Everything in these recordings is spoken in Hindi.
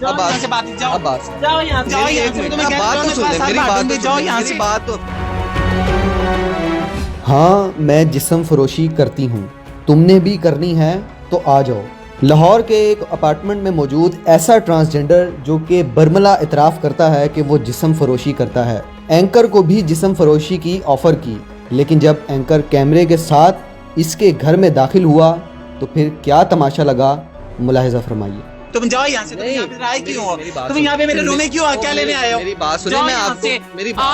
अब यहाँ से बात जाओ, जाओ यहाँ, जाओ यहाँ से, तुम्हें कह रहा हूं, जाओ यहाँ से। हाँ, मैं जिस्म फरोशी करती हूँ, तुमने भी करनी है तो आ जाओ। लाहौर के एक अपार्टमेंट में मौजूद ऐसा ट्रांसजेंडर जो कि बर्मला इतराफ़ करता है कि वो जिस्म फरोशी करता है, एंकर को भी जिस्म फरोशी की ऑफ़र की, लेकिन जब एंकर कैमरे के साथ इसके घर में दाखिल हुआ तो फिर क्या तमाशा लगा, मुलाहिज़ा फरमाइए। तुम जाओ यहाँ से, तुम यहाँ पे आए क्यों हो? तुम यहाँ पे मेरे रूम में क्यों क्या लेने आए हो? मेरी बात सुनिए, मैं आपको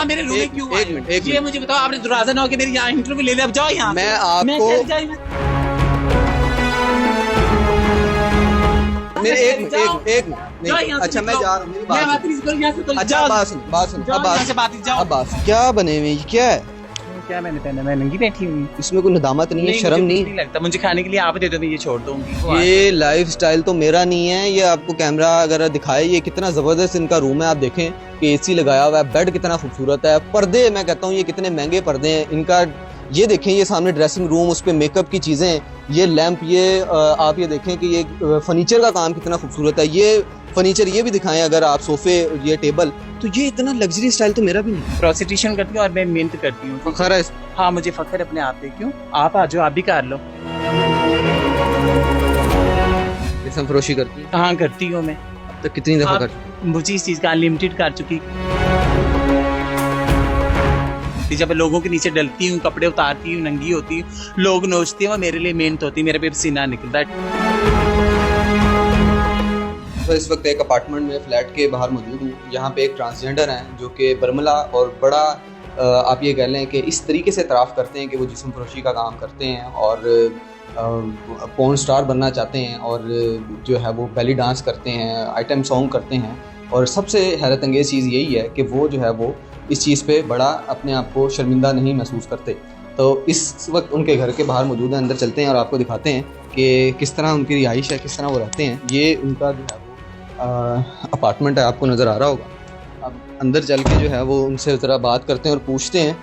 मेरे रूम में क्यों आए हो? ये मुझे बताओ, आपने दरवाजा ना हो के मेरी यहाँ इंटरव्यू ले लिया, अब जाओ यहाँ। मैं आपको मेरे एक अच्छा मैं जा रहा हूँ, मेरी बात सुन। क्या बने हुए क्या है? क्या मैंने पहना? मैं नंगी बैठी हुई। इसमें कोई नदामत नहीं है, शर्म नहीं लगता मुझे। खाने के लिए आप दे दो, मैं ये छोड़ दूंगी। ये लाइफस्टाइल तो मेरा नहीं है। ये आपको कैमरा अगर दिखाए, ये कितना जबरदस्त इनका रूम है। आप देखें कि एसी लगाया हुआ है, बेड कितना खूबसूरत है, पर्दे मैं कहता हूँ ये कितने महंगे पर्दे हैं इनका। ये देखें, ये सामने ड्रेसिंग रूम, उस पे मेकअप की चीजें, ये लैंप, ये आप ये देखें कि ये फर्नीचर का काम कितना खूबसूरत है। ये फर्नीचर ये भी दिखाएं अगर आप, सोफे, ये टेबल, तो ये इतना लग्जरी स्टाइल तो मेरा भी नहीं। प्रोस्टिट्यूशन करती हूँ और मैं मेहनत करती हूँ। फखर है? हाँ, मुझे फखर अपने आप पे। क्यों? आप आ जाओ, आप भी कर लो। जिस्म फरोशी करती है? हाँ, करती हूँ मैं। तो कितनी दफा कर? मुझे इस चीज का अनलिमिटेड कर चुकी। जब लोगों के नीचे डलती हूँ, कपड़े उतारती हूँ, नंगी होती हूँ, लोग नोचते हैं, मेरे लिए मेहनत होती है, मेरे पे पसीना निकलता है। तो इस वक्त एक अपार्टमेंट में फ्लैट के बाहर मौजूद हूँ। यहाँ पे एक ट्रांसजेंडर हैं जो कि बर्मला और बड़ा आप ये कह लें कि इस तरीके से इतराफ़ करते हैं कि वो जिस्म फरोशी का काम करते हैं और पॉर्न स्टार बनना चाहते हैं और जो है वो बेली डांस करते हैं, आइटम सॉन्ग करते हैं। और सबसे हैरत अंगेज़ चीज़ यही है कि वो जो है वो इस चीज़ पे बड़ा अपने आप को शर्मिंदा नहीं महसूस करते। तो इस वक्त उनके घर के बाहर मौजूद हैं, अंदर चलते हैं और आपको दिखाते हैं कि किस तरह उनकी रिहाइश है, किस तरह वो रहते हैं। ये उनका जो है वो अपार्टमेंट है, आपको नज़र आ रहा होगा। अब अंदर चल के जो है वो उनसे ज़रा बात करते हैं और पूछते हैं।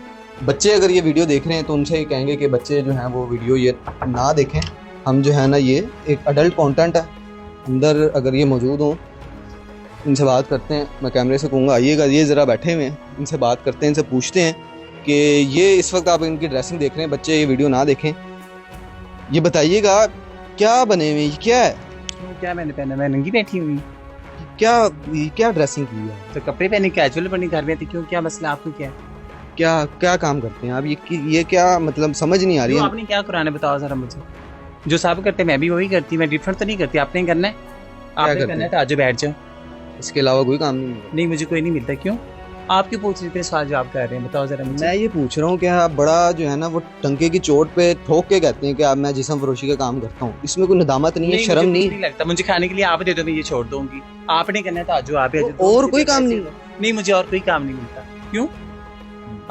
बच्चे अगर ये वीडियो देख रहे हैं तो उनसे कहेंगे कि बच्चे जो हैं वो वीडियो ये ना देखें। हम जो है ना, ये एक अडल्ट कंटेंट है, अंदर अगर ये मौजूद हों इनसे बात करते हैं। मैं कैमरे से कहूँगा आइएगा, ये ज़रा बैठे हुए हैं, इनसे बात करते हैं, इनसे पूछते हैं कि ये इस वक्त आप इनकी ड्रेसिंग देख रहे हैं, बच्चे ये वीडियो ना देखें। ये बताइएगा क्या बने हुए, क्या है? क्या मैंने पहना? मैं नंगी बैठी हुई। क्या ड्रेसिंग की है? तो कपड़े पहने कैजुअल बनी घर में थी। क्यों, क्या मसला? आपको क्या क्या काम करते हैं आप? ये क्या मतलब समझ नहीं आ रही है। आपने क्या कराना बताओ जरा मुझे। जो सब करते मैं भी वही करती, मैं डिफरेंट तो नहीं करती। आपने करना है, आपने करना है तो आज बैठ जाओ। इसके अलावा कोई काम नहीं मिलता? नहीं, मुझे कोई नहीं मिलता। क्यों? आप क्यों पूछ रहे थे? सवाल जवाब कर रहे हैं, बताओ जरा मुझे। मैं ये पूछ रहा हूँ कि आप बड़ा जो है ना वो टंके की चोट पे ठोक के कहते हैं कि आप मैं जिस्म फरोशी का काम करता हूँ। इसमें कोई नदामत नहीं है, शर्म नहीं लगता? मुझे खाने के लिए आप दे दो, मैं ये छोड़ दूंगी। आपने करना है तो आज आप। और कोई काम नहीं? नहीं, मुझे और कोई काम नहीं मिलता। क्यों?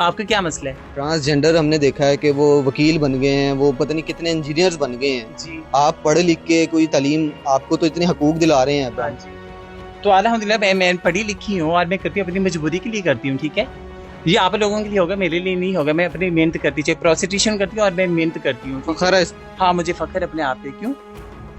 आपका क्या मसला है? ट्रांसजेंडर हमने देखा है कि वो वकील बन गए हैं, वो पता नहीं कितने इंजीनियर्स बन गए हैं जी। आप पढ़े लिख के कोई तालीम, आपको तो इतने हकूक दिला रहे हैं। तो अल्हम्दुलिल्लाह मैं पढ़ी लिखी हूँ और मैं करती हूँ, अपनी मजबूरी के लिए करती हूँ। ठीक है, ये आप लोगों के लिए होगा, मेरे लिए नहीं होगा। मैं अपनी मेहनत करती, चाहे प्रोस्टिट्यूशन करती हूँ और मैं मेहनत करती हूँ। फखर है? हाँ, मुझे फखर अपने आप पे। क्यों?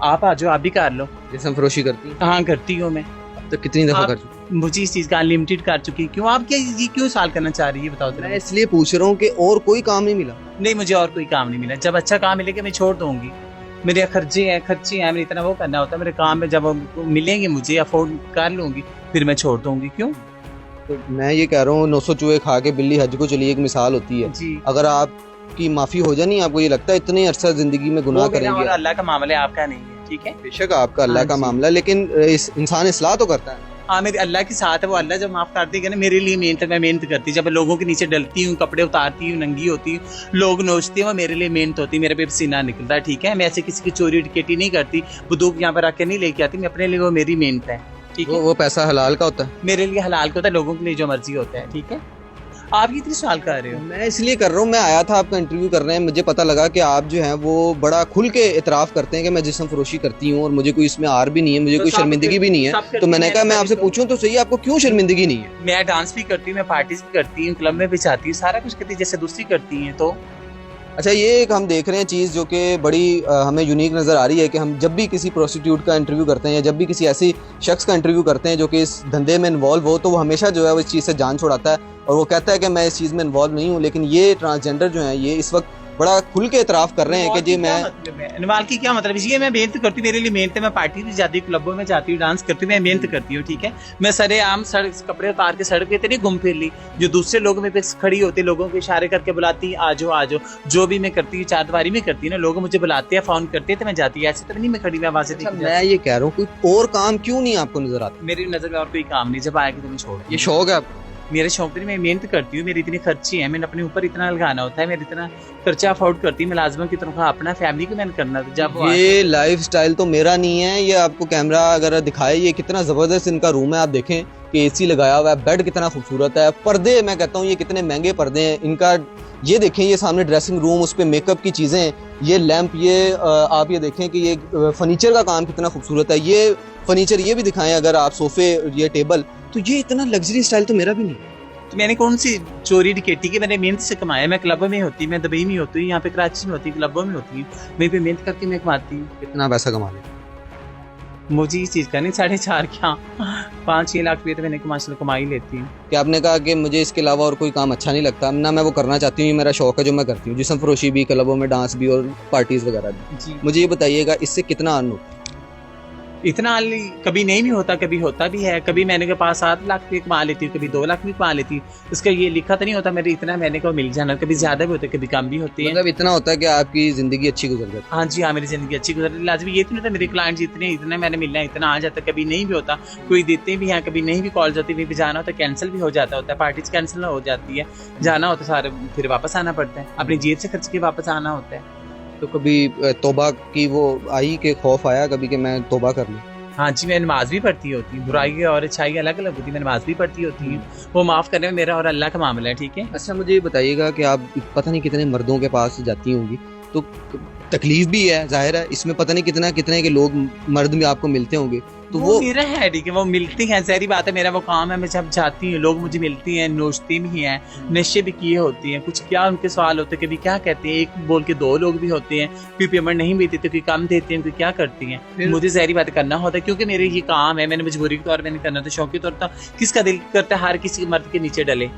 आप आ जाओ, आप भी कर लो। जिस्म फरोशी करती है? हाँ, करती हूँ मैं। तो कितनी दफा कर चुकी? मुझे इस चीज का अनलिमिटेड कर चुकी। क्यों? आप क्यों सवाल करना चाह रही है, बताओ। मैं इसलिए पूछ रहा हूँ कि और कोई काम नहीं मिला? नहीं, मुझे और कोई काम नहीं मिला। जब अच्छा काम मिलेगा मैं छोड़ दूंगी। मेरे खर्चे हैं, मेरे इतना वो करना होता है। मेरे काम में जब मिलेंगे मुझे, अफोर्ड कर लूंगी, फिर मैं छोड़ दूंगी। क्यों? तो मैं ये कह रहा हूँ 900 चूहे खा के बिल्ली हज को चली, एक मिसाल होती है जी। अगर आपकी माफी हो जानी, आपको ये लगता है इतने अरसा जिंदगी में गुनाह करेंगे? अल्लाह का मामला है, आपका नहीं है। ठीक है, बेशक आपका अल्लाह का मामला, लेकिन इंसान इस्लाह तो करता है। हाँ, मेरे अल्लाह के साथ है वो। अल्लाह जब माफ कर देगा ना, मेरे लिए मेहनत, मैं मेहनत करती। जब लोगों के नीचे डलती हूँ, कपड़े उतारती हूँ, नंगी होती हूँ, लोग नोचते हैं, वो मेरे लिए मेहनत होती है, मेरे पे पसीना निकलता है। ठीक है, मैं ऐसे किसी की चोरी डकैती नहीं करती, बंदूक यहाँ पर रख के नहीं लेके आती। मैं अपने लिए, वो मेरी मेहनत है। ठीक है, वो पैसा हलाल का होता है? मेरे लिए हलाल का होता है, लोगों के लिए जो मर्जी होता है। ठीक है, आप कितनी सवाल कर रहे हो? मैं इसलिए कर रहा हूँ, मैं आया था आपका इंटरव्यू करने हैं, मुझे पता लगा कि आप जो हैं वो बड़ा खुल के इतराफ़ करते हैं कि मैं जिस्म फरोशी करती हूँ और मुझे कोई इसमें आर भी नहीं है, मुझे कोई शर्मिंदगी भी नहीं है। तो मैंने कहा मैं आपसे पूछूं तो सही, आपको क्यों शर्मिंदगी नहीं है? मैं डांस भी करती हूँ, मैं पार्टीज भी करती हूँ, क्लब में भी जाती हूँ, सारा कुछ करती हूँ जैसे दूसरी करती हैं। तो अच्छा, ये एक हम देख रहे हैं चीज़ जो कि बड़ी हमें यूनिक नज़र आ रही है कि हम जब भी किसी प्रोस्टिट्यूट का इंटरव्यू करते हैं या जब भी किसी ऐसी शख्स का इंटरव्यू करते हैं जो कि इस धंधे में इन्वॉल्व हो, तो वो हमेशा जो है वो इस चीज़ से जान छुड़ाता है और वो कहता है कि मैं इस चीज़ में इन्वॉल्व नहीं हूँ। लेकिन ये ट्रांसजेंडर जो हैं ये इस वक्त बड़ा खुल के इतराफ़ कर रहे हैं कि जी मैं इनवाल की क्या मतलब, इसलिए मैं मेहनत करती हूँ, मेरे लिए मेहनत है। मैं पार्टी भी जाती हूँ, क्लबों में जाती हूँ, डांस करती हूँ, मैं मेहनत करती हूँ, ठीक है। मैं सरेआम सड़क कपड़े उतार के सड़क पे नहीं घूम फिर ली। जो दूसरे लोग मेरे पे खड़ी होते, लोगों को इशारे करके बुलाती, आ जाओ आ जाओ, जो भी मैं करती हूँ चारदीवारी में करती हूँ ना, लोग मुझे बुलाते हैं, फोन करते हैं तो मैं जाती है। ऐसे तो नहीं मैं खड़ी मैं वहां से। मैं ये कह रहा हूँ कोई और काम क्यों नहीं आपको नजर आता? मेरी नजर में और कोई काम नहीं, जब आएगी तो मैं छोड़। ये शौक है आपको? मेरे शौक नहीं, मैं मेहनत करती हूँ, मेरी इतनी खर्ची है, मैंने अपने ऊपर इतना लगाना होता है, मेरा इतना खर्चा अफोर्ड करती हूँ, मुलाजमों की तरफ अपना फैमिली को मैंने करना। जब ये लाइफ स्टाइल तो मेरा नहीं है। ये आपको कैमरा अगर दिखाए, ये कितना ज़बरदस्त इनका रूम है, आप देखें कि एसी लगाया हुआ है, बेड कितना खूबसूरत है, पर्दे मैं कहता हूँ ये कितने महंगे पर्दे हैं इनका। ये देखें, ये सामने ड्रेसिंग रूम, उस पर मेकअप की चीज़ें, ये लैंप, ये आप ये देखें कि ये फर्नीचर का काम कितना खूबसूरत है। ये फर्नीचर ये भी दिखाएं अगर आप, सोफे, ये टेबल, तो ये इतना लग्जरी स्टाइल तो मेरा भी नहीं है। तो मैंने कौन सी चोरी डिकेटी की, मैंने मेहनत से कमाया। मैं क्लबों में होती, मैं दुबई में होती हूँ, यहाँ पे कराची में होती, क्लबों में होती हूँ, मैं भी मेहनत करके मैं कमाती हूँ। कितना पैसा कमा लेते? मुझे इस चीज़ का नहीं, 4.5 क्या 5-6 लाख रुपये तो मैंने कमा ही लेती हूँ। कि आपने कहा कि मुझे इसके अलावा और कोई काम अच्छा नहीं लगता, ना मैं वो करना चाहती हूँ, ये मेरा शौक है जो मैं करती हूँ, जिस्म फरोशी भी, क्लबों में डांस भी और पार्टीज वगैरह भी। जी, मुझे ये बताइएगा इससे कितना अर्न होता है? इतना कभी नहीं भी होता, कभी होता भी है। कभी मैंने के पास 7 लाख भी कमा लेती हूँ, कभी 2 लाख भी कमा लेती हूँ। इसका ये लिखा तो नहीं होता मेरे इतना मैंने को मिल जाना, कभी ज्यादा भी होता है, कभी कम भी होती है। मतलब इतना होता है कि आपकी जिंदगी अच्छी गुजर जाती हाँ जी, हाँ, मेरी जिंदगी अच्छी गुजरती। लाजमी ये तो नहीं था मेरे क्लाइंट इतने मैंने मिलना है, इतना आ जाता, कभी नहीं भी होता, कोई देते भी हैं, कभी नहीं भी कॉल जाती, भी जाना होता, कैंसिल भी हो जाता होता है, पार्टीज कैंसिल हो जाती है, जाना होता सारे, फिर वापस आना पड़ता है, अपनी जेब से खर्च के वापस आना होता है। तो कभी तौबा की वो आई कि खौफ आया कभी कि मैं तौबा कर लूँ? हाँ जी, मैं नमाज भी पढ़ती होती हूँ, बुराई और अच्छाई अलग अलग होती है, मैं नमाज भी पढ़ती होती हूँ, वो माफ़ करने में मेरा और अल्लाह का मामला है, ठीक है। अच्छा, मुझे ये बताइएगा कि आप पता नहीं कितने मर्दों के पास जाती होंगी, तो तकलीफ भी है, जाहिर है, इसमें पता नहीं कितने के लोग मर्द भी आपको मिलते होंगे, तो वो मेरा है, ठीक है, वो मिलती हैं, सारी बात है, मेरा वो काम है, मैं जब जाती हूँ लोग मुझे मिलती हैं, नोचती भी हैं, नशे भी किए होती हैं, कुछ क्या उनके सवाल होते हैं, कभी क्या कहते हैं, एक बोल के 2 लोग भी होते हैं, कोई पेमेंट नहीं भी देते, कोई कम देते हैं, कोई क्या करती हैं। मुझे सारी बात करना होता है क्योंकि मेरे ये काम है, मैंने मजबूरी के तौर पर नहीं करना, तो शौकी तौर पर किसका दिल करता है हर किसी मर्द के नीचे डले,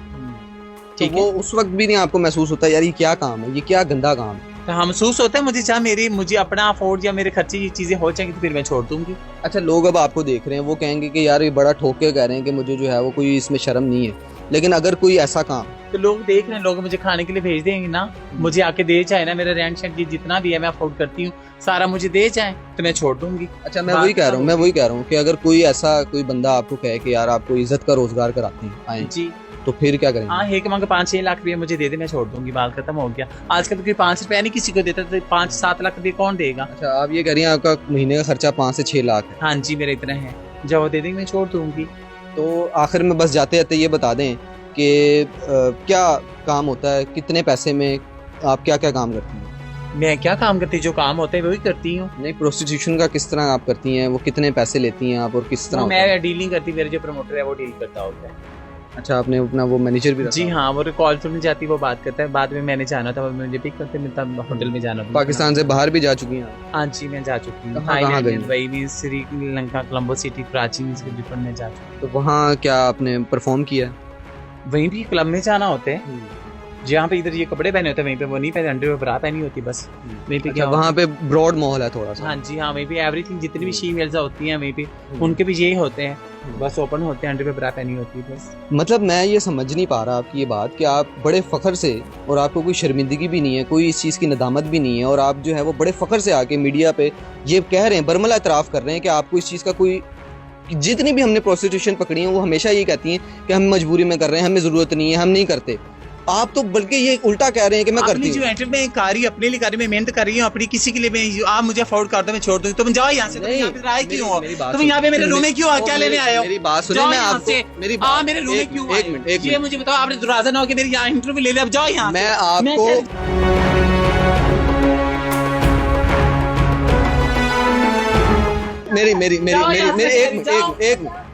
ठीक है। वो उस वक्त भी नहीं आपको महसूस होता यार ये क्या काम है, ये क्या गंदा काम है? तो हाँ, महसूस होता है मुझे, चाहे मुझे अपना अफोर्ड या मेरे खर्चे ये चीजें हो जाएंगी तो फिर मैं छोड़ दूंगी। अच्छा, लोग अब आपको देख रहे हैं, वो कहेंगे कि यार ये बड़ा ठोक के कह रहे हैं कि मुझे जो है वो कोई इसमें शर्म नहीं है, लेकिन अगर कोई ऐसा काम, तो लोग देख रहे हैं, लोग मुझे खाने के लिए भेज देंगे ना, मुझे आके दे जाए ना, मेरा रेंट शेंट जितना भी है मैं अफोर्ड करती हूँ, सारा मुझे दे जाए तो मैं छोड़ दूंगी। अच्छा, मैं वही कह रहा हूँ कि अगर कोई ऐसा कोई बंदा आपको कहे कि यार आपको इज्जत का रोजगार कराते हैं आए जी, तो फिर क्या करेंगे? हाँ, एक मांग 5-6 लाख रुपये मुझे दे दे, मैं छोड़ दूंगी, बात खत्म हो गया। आजकल तो कोई 5 रुपया नहीं किसी को देता, तो 5-7 लाख रुपये कौन देगा? अच्छा, आप ये कह रही हैं आपका महीने का खर्चा 5 से 6 लाख है? हाँ जी, मेरा इतना है, जब वो दे देंगे मैं छोड़ दूंगी। तो आखिर में बस जाते जाते ये बता दें कि क्या काम होता है, कितने पैसे में आप क्या क्या काम करती हैं? मैं क्या काम करती हूँ, जो काम होता है वही करती हूँ। नहीं, प्रोस्टिट्यूशन का किस तरह आप करती हैं, वो कितने पैसे लेती हैं आप और किस तरह? मैं डीलिंग करती, मेरे जो प्रमोटर है वो डील करता होता है। अच्छा, आपने अपना वो मैनेजर भी रखा? जी हाँ, वो कॉल तो नहीं जाती, वो बात करता है, बाद में मैंने जाना था, मुझे पिक करते, मैं तब होटल में जाना था। पाकिस्तान से बाहर भी जा चुकी हैं आप? हाँ जी, मैं जा चुकी हूँ, कहाँ गई? दुबई में, श्रीलंका, कोलंबो सिटी, कराची में, इसके डिफरेंट में जा चुकी हूँ। तो वहाँ क्या आपने परफॉर्म किया? वहीं भी क्लब में जाना होता है, जहाँ पे इधर ये कपड़े पहने होते हैं वहीं पे वो नहीं पहने, अंडर ब्रा पहनी होती बस, वहीं पे क्या वहाँ पे ब्रॉड माहौल है थोड़ा सा? हाँ जी, हाँ, वहीं पे एवरीथिंग जितनी भी शीमेल्स होती हैं वहीं पे उनके भी यही होते हैं, बस ओपन होते हैं, अंडर पे ब्रा पहनी होती है बस। मतलब मैं ये समझ नहीं पा रहा आपकी ये बात कि आप बड़े फ़ख्र से, और आपको कोई शर्मिंदगी भी नहीं है, कोई इस चीज़ की नदामत भी नहीं है, और आप जो है वो बड़े फ़ख्र से आके मीडिया पे ये कह रहे हैं, बरमला इतराफ़ कर रहे हैं कि आपको इस चीज़ का कोई, जितनी भी हमने प्रोस्टिट्यूशन पकड़ी है वो हमेशा ये कहती हैं कि हम मजबूरी में कर रहे हैं, हमें ज़रूरत नहीं है, हम नहीं करते। आप तो बल्कि ये उल्टा कह रहे हैं कि मैं करती हूँ। जो एंटर में कारी अपने लिए कारी, मैं मेहनत कर रही हूँ अपनी, किसी के लिए मैं, आप मुझे अफोर्ड कर दो मैं छोड़ दूंगी, तुम जाओ यहाँ से, तुम यहाँ पे आए क्यों हो, तुम यहाँ पे मेरे रूम में क्यों क्या लेने आए हो? मेरी बात सुनो, मैं आपको मेरे रूम में क्यों आए हो? ये मुझे बताओ, आपने दरवाजा ना हो कि मेरी यहाँ इंटरव्यू ले ले, अब जाओ यहाँ। मैं आपको मेरी एक मिनट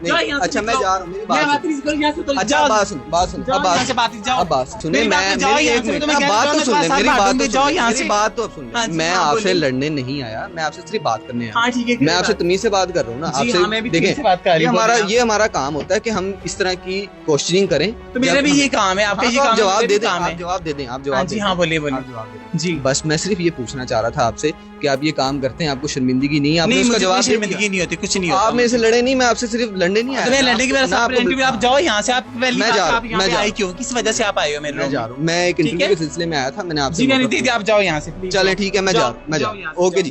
जाओ यहाँ से अच्छा मैं निकलो। जा रहा हूँ, मेरी मैं बात बात सुनो। नहीं करूँ, यहाँ से उतर अच्छा जाओ। बात सुन, बात सुन, जाओ अब यहाँ बात से बात जाओ। अब बात सुने, मेरी बात मैं पे जाओ मेरी यहाँ एक से, मिनट, तो मैं अब कह बात रहा तो हूँ, सुन ले, मैं मेरी बात बात दूंगी, तो जाओ सुन ले, यहाँ मेरी से। बात तो अब सुन हाँ ले। जी, मैं हाँ, आपसे बोलिए। लड़ने नहीं आया, मैं आपसे सिर्फ बात करने आया। हाँ ठीक है, मैं आपसे तमीज से बात कर रहा हूँ ना जी, आपसे। हाँ, मैं भी देखें, तमीज से बात कर रही ये हूँ, हमारा बोलिए आप। ये हमारा काम होता है कि हम इस तरह की क्वेश्चनिंग करें। तो मेरा जब भी हम- ये काम है, आपका हाँ, ये तो आप काम है, जवाब मेरा दे भी दें, काम आप है। जवाब दे दें, आप हाँ जवाब जी, दे हाँ, दें। बोलिए बोलिए। आप जवाब दे दें। जी, बस मैं सिर्फ ये पूछना चाह रहा था आपसे कि आप ये काम करते हैं, आपको शर्मिंदगी नहीं है? आपने नहीं उसका मुझे जवाब कोई दे दिया। शर्मिंदगी नहीं होती, कुछ नहीं तो होता। आप मेरे से लड़े नहीं, मैं आपसे सिर्फ लड़ने नहीं आया। तो मैं लड़ने की मेरा ना आपको- इंटरव्यू, आप जाओ यहाँ से, आप पहली मैं बात जा रहा आप हूँ, यहाँ मैं पे जा आए रहा क्यों, किस वजह से आप आए हो मेरे मैं रूम जा में? रहा हूँ, मैं एक ठीक इंटरव्यू है? के सिलसिले में आया था, मैंने आपसे जी मैं नहीं नौकरी- थी, आप जाओ यहाँ से प्लीज। चले ठीक है, मैं जा जाओ, रहा हूँ, मैं जा जाओ रहा यहाँ हूँ। से, ओके जाओ। जी।